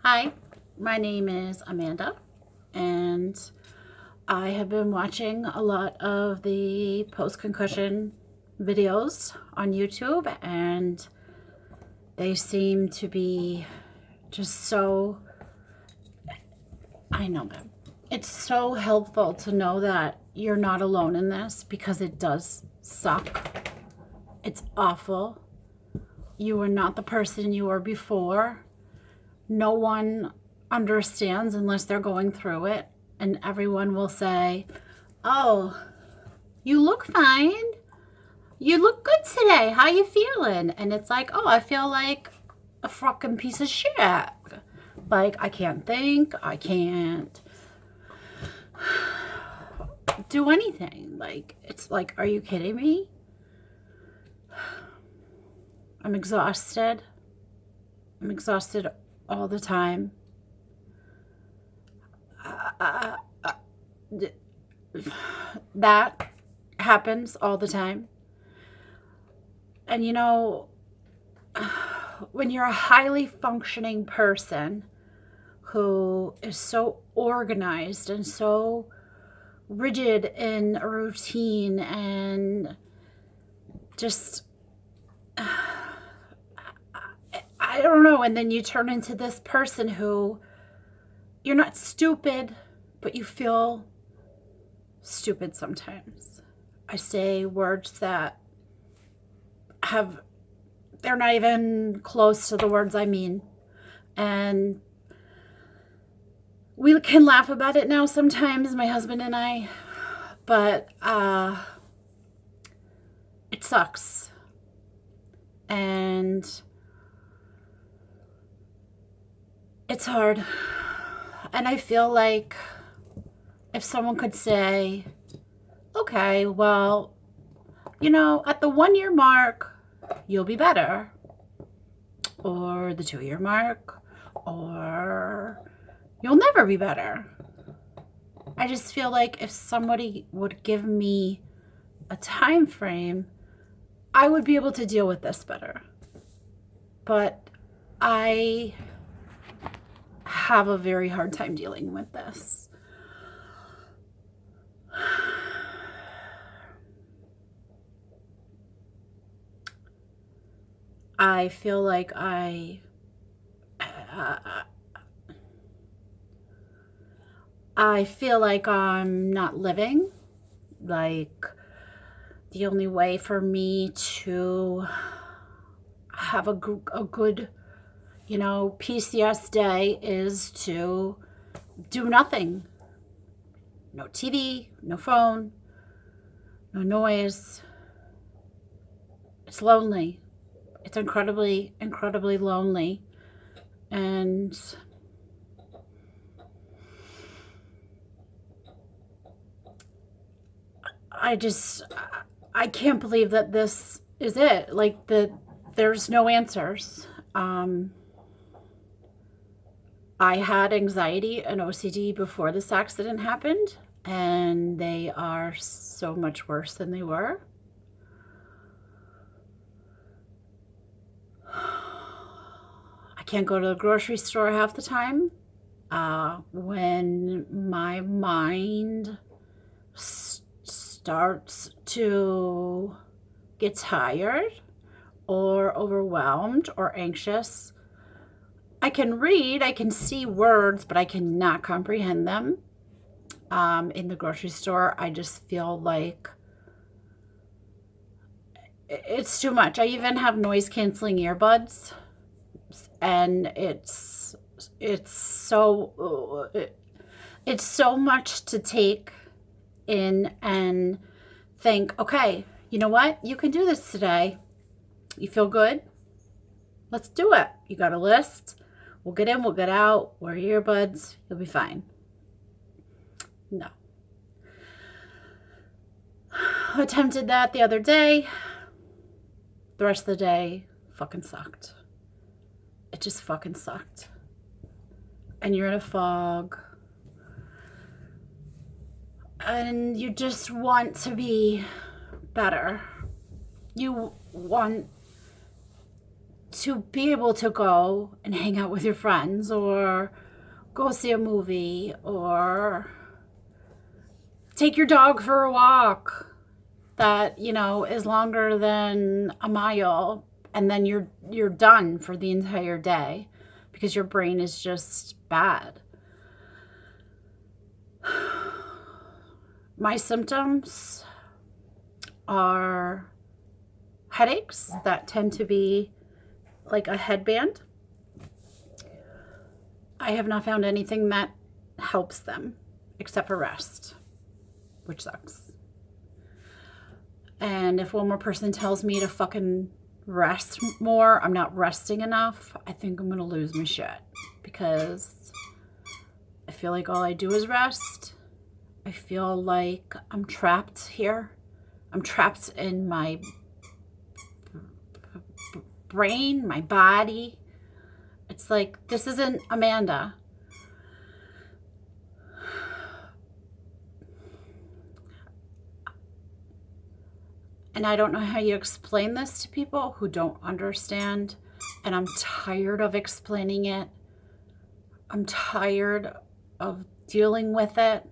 Hi, my name is Amanda, and I have been watching a lot of the post-concussion videos on YouTube, and they seem to be just so, I know them. It's so helpful to know that you're not alone in this because it does suck. It's awful. You are not the person you were before. No one understands unless they're going through it, and everyone will say, "Oh, you look fine. You look good today. How you feeling?" And it's like, "Oh, I feel like a fucking piece of shit. Like, I can't think. I can't do anything." Like, it's like, are you kidding me? I'm exhausted. I'm exhausted all the time. That happens all the time. And when you're a highly functioning person who is so organized and so rigid in a routine and just, I don't know, and then you turn into this person who you're not stupid, but you feel stupid sometimes. I say words that they're not even close to the words I mean. And we can laugh about it now sometimes, my husband and I, but it sucks. And it's hard. And I feel like if someone could say, okay, well, at the 1 year mark, you'll be better. Or the 2 year mark. Or you'll never be better. I just feel like if somebody would give me a time frame, I would be able to deal with this better. But I have a very hard time dealing with this. I feel like I feel like I'm not living. Like, the only way for me to have a good, PCS day is to do nothing. No TV, no phone, no noise. It's lonely. It's incredibly, incredibly lonely. And I can't believe that this is it. Like, there's no answers. I had anxiety and OCD before this accident happened, and they are so much worse than they were. I can't go to the grocery store half the time. When my mind starts to get tired or overwhelmed or anxious, I can read, I can see words, but I cannot comprehend them. In the grocery store, I just feel like it's too much. I even have noise canceling earbuds, and it's so much to take in and think, okay, you know what? You can do this today. You feel good? Let's do it. You got a list? We'll get in, we'll get out, wear earbuds, you'll be fine. No. I attempted that the other day. The rest of the day fucking sucked. It just fucking sucked. And you're in a fog. And you just want to be better. You want to be able to go and hang out with your friends or go see a movie or take your dog for a walk that, you know, is longer than a mile, and then you're done for the entire day because your brain is just bad. My symptoms are headaches that tend to be like a headband. I have not found anything that helps them except for rest, which sucks. And if one more person tells me to fucking rest more, I'm not resting enough, I think I'm gonna lose my shit, because I feel like all I do is rest. I feel like I'm trapped here. I'm trapped in my brain, my body. It's like, this isn't Amanda. And I don't know how you explain this to people who don't understand. And I'm tired of explaining it. I'm tired of dealing with it.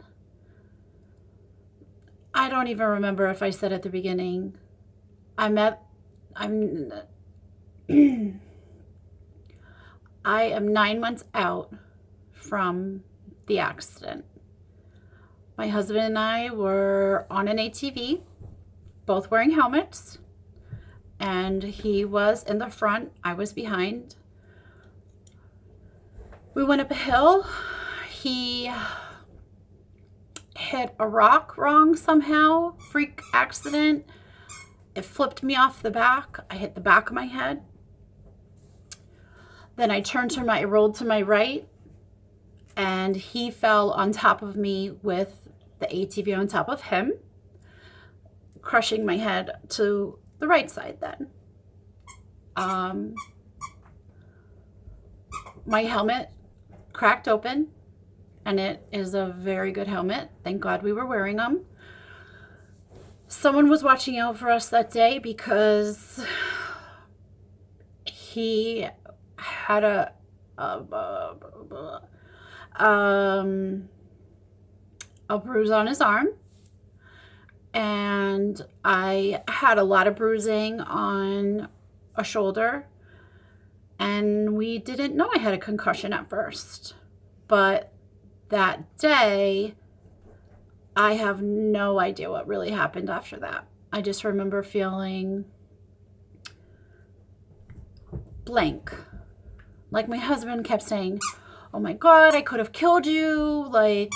I don't even remember if I said at the beginning, I am 9 months out from the accident. My husband and I were on an ATV, both wearing helmets, and he was in the front, I was behind. We went up a hill. He hit a rock wrong somehow, freak accident. It flipped me off the back. I hit the back of my head. Then I rolled to my right, and he fell on top of me with the ATV on top of him, crushing my head to the right side then. My helmet cracked open, and it is a very good helmet. Thank God we were wearing them. Someone was watching out for us that day because he had a bruise on his arm, and I had a lot of bruising on a shoulder, and we didn't know I had a concussion at first. But that day, I have no idea what really happened after that. I just remember feeling blank. Like, my husband kept saying, oh my God, I could have killed you. Like,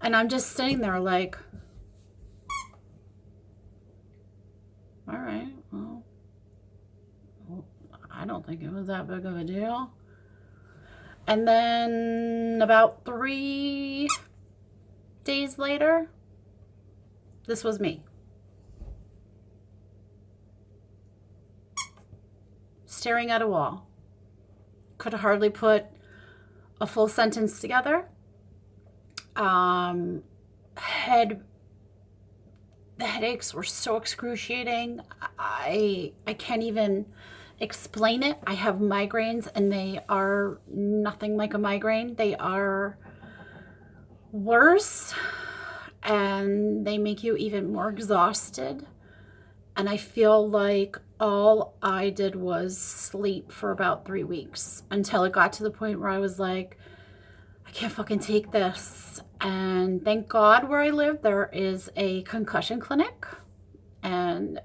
and I'm just sitting there like, all right, well, I don't think it was that big of a deal. And then about 3 days later, this was me. Staring at a wall. Could hardly put a full sentence together. The headaches were so excruciating. I can't even explain it. I have migraines, and they are nothing like a migraine. They are worse, and they make you even more exhausted. And I feel like all I did was sleep for about 3 weeks, until it got to the point where I was like, I can't fucking take this. And thank God where I live, there is a concussion clinic, and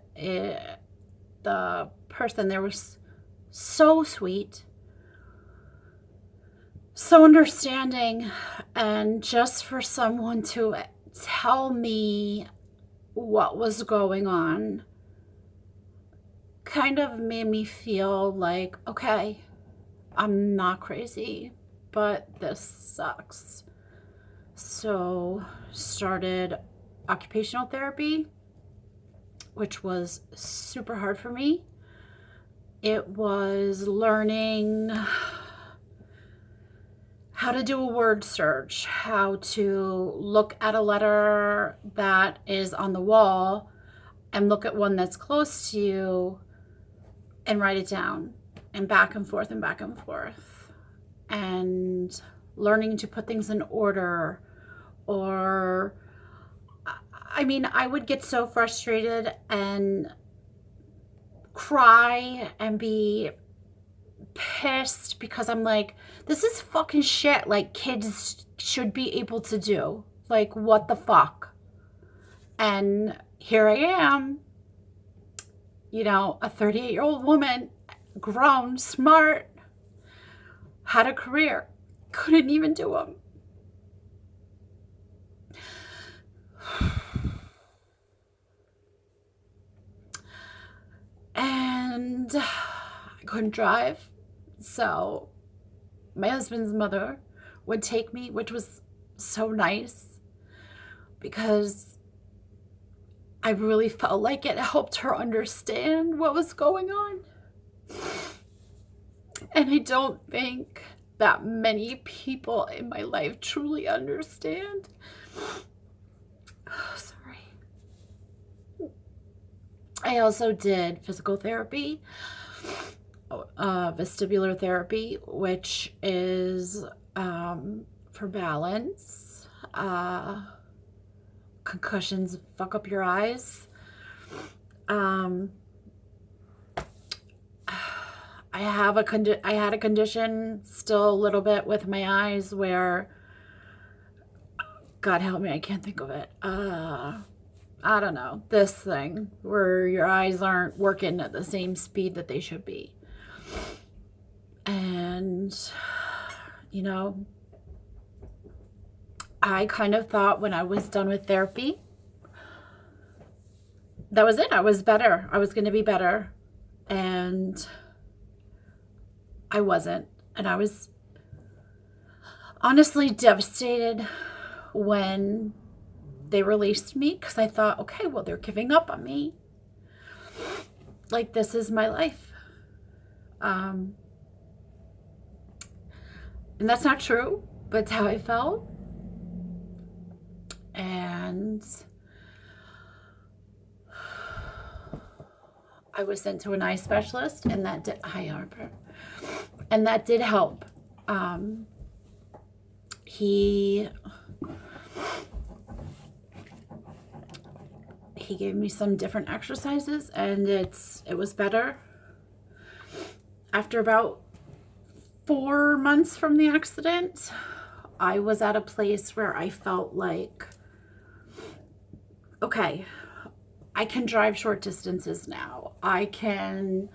the person there was so sweet, so understanding, and just for someone to tell me what was going on kind of made me feel like, okay, I'm not crazy, but this sucks. So started occupational therapy, which was super hard for me. It was learning how to do a word search, how to look at a letter that is on the wall and look at one that's close to you and write it down. and back and forth and back and forth, and learning to put things in order. Or, I mean, I would get so frustrated and cry and be pissed because I'm like, this is fucking shit like kids should be able to do. Like, what the fuck? And here I am, you know, a 38-year-old woman, grown, smart, had a career, couldn't even do them. And I couldn't drive, so my husband's mother would take me, which was so nice because I really felt like it helped her understand what was going on. And I don't think that many people in my life truly understand. Oh, sorry. I also did physical therapy, vestibular therapy, which is for balance. Concussions fuck up your eyes. I had a condition still a little bit with my eyes where, God help me, I can't think of it. I don't know, this thing where your eyes aren't working at the same speed that they should be. And, you know, I kind of thought when I was done with therapy, that was it. I was better. I was going to be better. And I wasn't. And I was honestly devastated when they released me, because I thought, okay, well, they're giving up on me. Like, this is my life. And that's not true, but it's how I felt. And I was sent to an eye specialist, and that did, hi, Harper, and that did help. He gave me some different exercises, and it was better. After about 4 months from the accident, I was at a place where I felt like, okay, I can drive short distances now. I can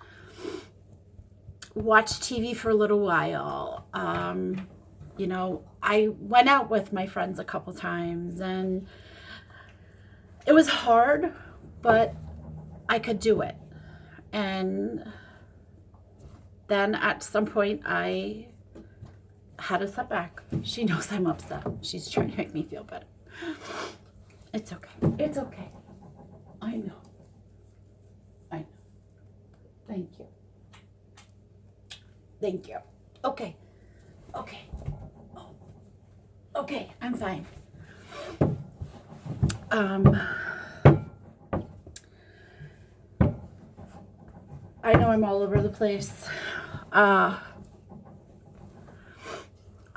watch TV for a little while. You know, I went out with my friends a couple times, and it was hard, but I could do it. And then at some point I had a setback. She knows I'm upset. She's trying to make me feel better. It's okay. It's okay. I know. I know. Thank you. Thank you. Okay. Okay. Oh. Okay, I'm fine. I know I'm all over the place.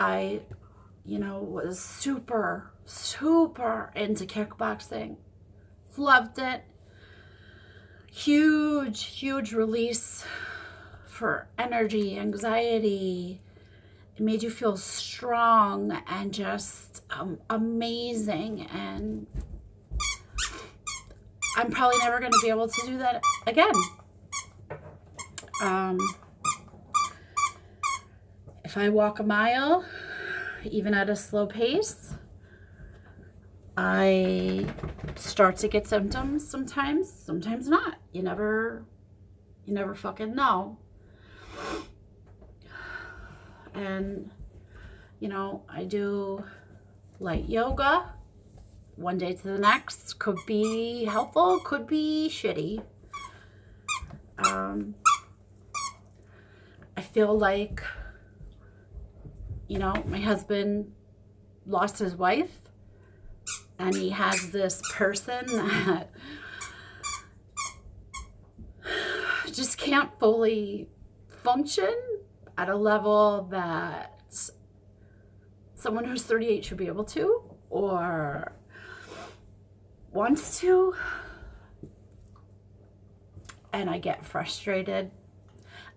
I, you know, was super into kickboxing. Loved it. Huge release for energy, anxiety. It made you feel strong and just amazing. And I'm probably never going to be able to do that again. If I walk a mile, even at a slow pace, I start to get symptoms sometimes not. You never fucking know. And, you know, I do light yoga. One day to the next could be helpful, could be shitty. I feel like, you know, my husband lost his wife, and he has this person that just can't fully function at a level that someone who's 38 should be able to, or wants to. And I get frustrated,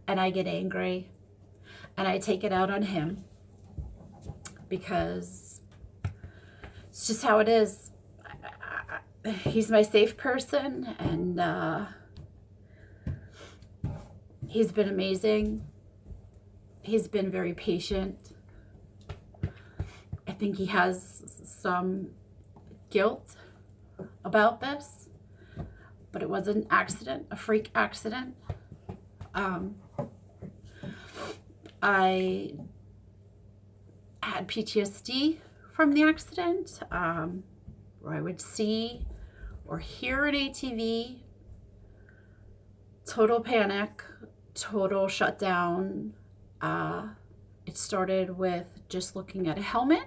and I get angry, and I take it out on him, because it's just how it is. He's my safe person, and he's been amazing. He's been very patient. I think he has some guilt about this, but it was an accident, a freak accident. I had PTSD from the accident, where I would see or hear an ATV, total panic, total shutdown. It started with just looking at a helmet,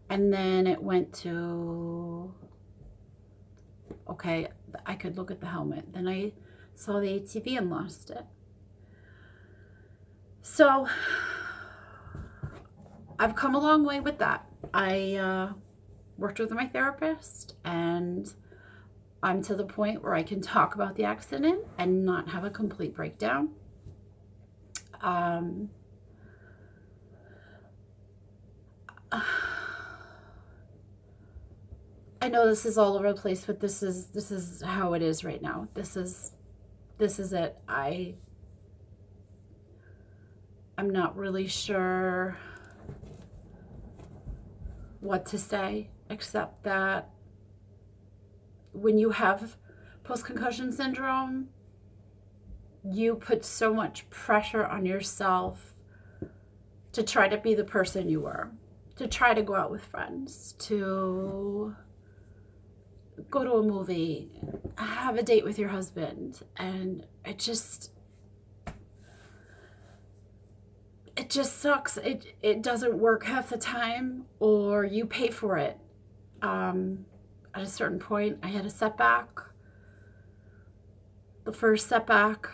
and then it went to, okay, I could look at the helmet. Then I saw the ATV and lost it. So I've come a long way with that. I worked with my therapist, and I'm to the point where I can talk about the accident and not have a complete breakdown. I know this is all over the place, but this is how it is right now. This is it. I'm not really sure what to say, except that when you have post-concussion syndrome, you put so much pressure on yourself to try to be the person you were, to try to go out with friends, to go to a movie, have a date with your husband, and it just sucks. It doesn't work half the time, or you pay for it. At a certain point, I had a setback, the first setback,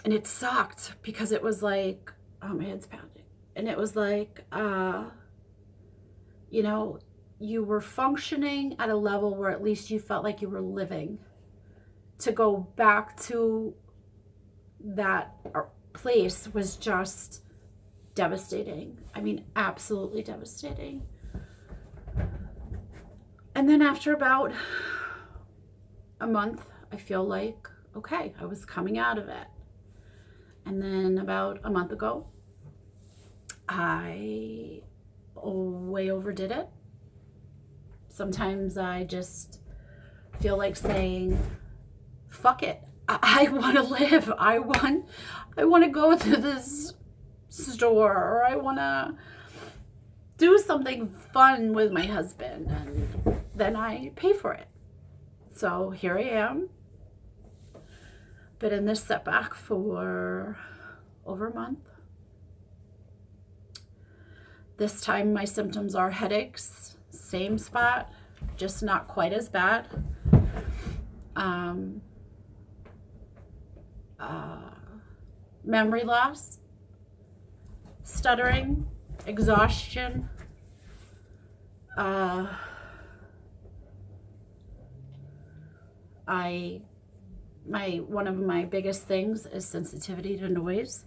and it sucked because it was like, oh, my head's pounding. And it was like, you know, you were functioning at a level where at least you felt like you were living. To go back to that place was just devastating. I mean, absolutely devastating. And then after about a month, I feel like, okay, I was coming out of it. And then about a month ago, I way overdid it. Sometimes I just feel like saying, fuck it. I want to live. I want to go to this store, or I want to do something fun with my husband, and then I pay for it. So here I am. Been in this setback for over a month. This time my symptoms are headaches, same spot, just not quite as bad. Memory loss, stuttering, exhaustion, one of my biggest things is sensitivity to noise.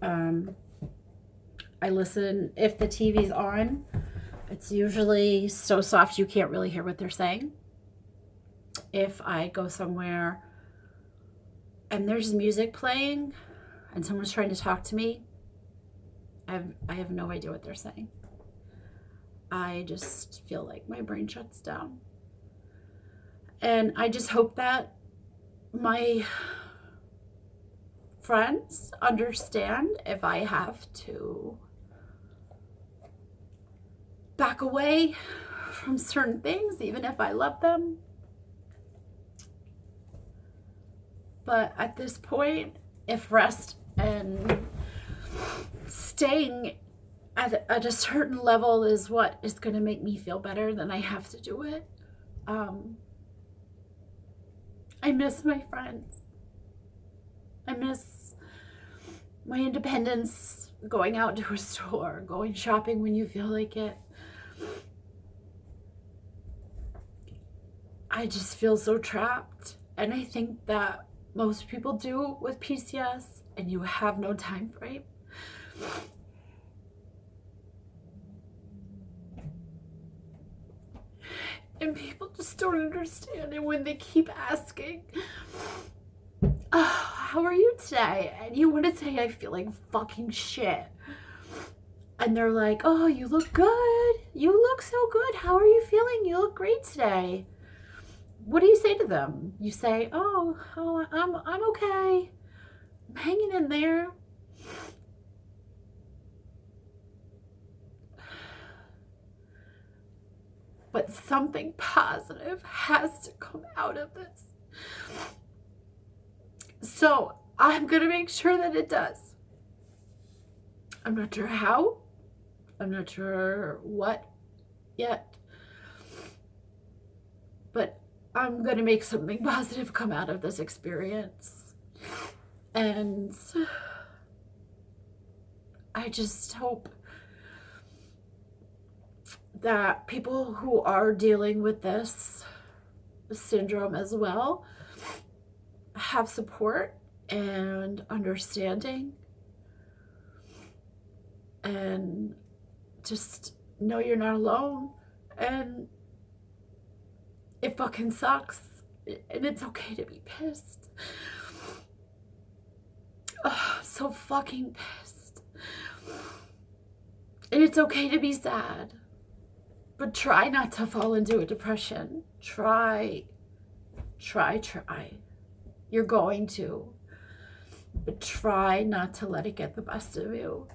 I listen, if the TV's on, it's usually so soft you can't really hear what they're saying. If I go somewhere and there's music playing and someone's trying to talk to me, I have no idea what they're saying. I just feel like my brain shuts down. And I just hope that my friends understand if I have to back away from certain things, even if I love them. But at this point, if rest and staying at a certain level is what is going to make me feel better, then I have to do it. I miss my friends. I I miss my independence, going out to a store, going shopping when you feel like it. I just feel so trapped. And I think that most people do with PCS, and you have no time frame. And people just don't understand. And when they keep asking, oh, how are you today? And you want to say, I feel like fucking shit. And they're like, oh, you look good. You look so good. How are you feeling? You look great today. What do you say to them? You say, oh, I'm okay. I'm hanging in there. But something positive has to come out of this. So I'm going to make sure that it does. I'm not sure how. I'm not sure what yet. But I'm going to make something positive come out of this experience. And I just hope that people who are dealing with this syndrome as well have support and understanding, and just know you're not alone, and it fucking sucks, and it's okay to be pissed. Oh, so fucking pissed. And it's okay to be sad. But try not to fall into a depression. Try. You're going to. But try not to let it get the best of you.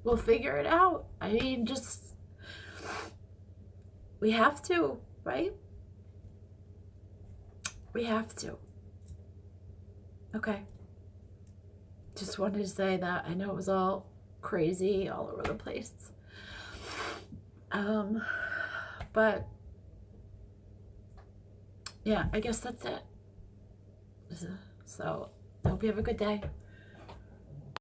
We'll figure it out. I mean, just, we have to, right? We have to. Okay. Just wanted to say that. I know it was all crazy all over the place. But yeah, I guess that's it. So I hope you have a good day.